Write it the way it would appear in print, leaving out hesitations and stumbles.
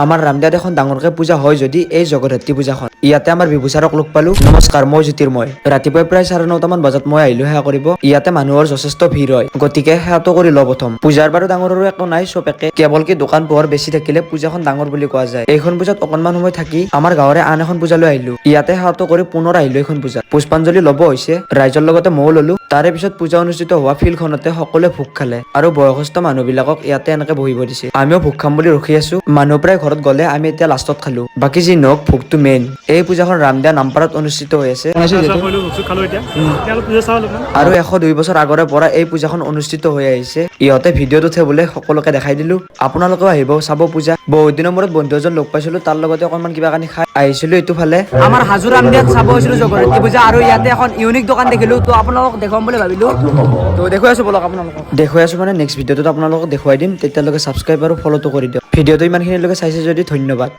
আমাৰ ৰামদিয়াত এখন ডাঙৰকে পূজা হয় যদি এই জগদ্ধাত্ৰী পূজাখন ইয়াতে আমাৰ বিভূচাৰক লগ পালো। নমস্কাৰ, মই জ্যোতিৰ্ময়। ৰাতিপুৱাই প্ৰায় 9:30 মান বজাত মই আহিলো সেৱা কৰিব। ইয়াতে মানুহৰ যথেষ্ট ভিৰ হয়, গতিকে সেৱাটো কৰি লওঁ প্ৰথম। পূজাৰ বাৰু ডাঙৰ সৰু একো নাই, চব একে, কেৱল কি দোকান পোহাৰ বেছি থাকিলে পূজাখন ডাঙৰ বুলি কোৱা যায়। এইখন পূজাত অকনমান সময় থাকি আমাৰ গাঁৱৰে আন এখন পূজালৈ আহিলো। ইয়াতে সেৱাটো কৰি পুনৰ আহিলো এইখন পূজাত। পুষ্পাঞ্জলি ল'ব হৈছে, ৰাইজৰ লগতে ময়ো ললো। তাৰে পিছত পূজা অনুষ্ঠিত হোৱা ফিল্ডখনতে সকলোৱে ভোগ খালে আৰু বয়সস্থ মানুহবিলাকক ইয়াতে এনেকে বহিব দিছে। আমিও ভোগ খাম বুলি ৰখি আছো। মানুহ প্ৰায় ঘৰত গ'লে আমি এতিয়া লাষ্টত খালো। বাকী যি নহওক ভোগটো মেইন। এই পূজাখন ৰামদিয়া নামপাৰাত অনুষ্ঠিত হৈ আছে আৰু 102 বছৰ আগৰে পৰা এই পূজাখন অনুষ্ঠিত হৈ আহিছে। ইহঁতে ভিডিঅ'ত উঠে বোলে, সকলোকে দেখাই দিলো। আপোনালোকেও আহিব চাব পূজা। বহুত দিনৰ মূৰত বন্ধু এজন লগ পাইছিলো, তাৰ লগতে অকনমান কিবা কানি খাই আহিছিলো এইটো ফালে। আমাৰ হাজো ৰামদিয়াত চাব হৈছিলো জগদ্ধাত্ৰী পূজা আৰু ইয়াতে এখন ইউনিক দোকান দেখিলো, তো আপোনালোকক দেখুৱাম বুলি ভাবিলো। তো দেখুৱাই আছো বলক আপোনালোকক। দেখুৱাই আছো মানে নেক্সট ভিডিঅ'টোত আপোনালোকক দেখুৱাই দিম। তেতিয়ালৈকে ছাবস্ক্ৰাইব আৰু ফলোটো কৰি দিয়ক। ভিডিঅ'টো ইমানখিনিলৈকে চাইছে যদি ধন্যবাদ।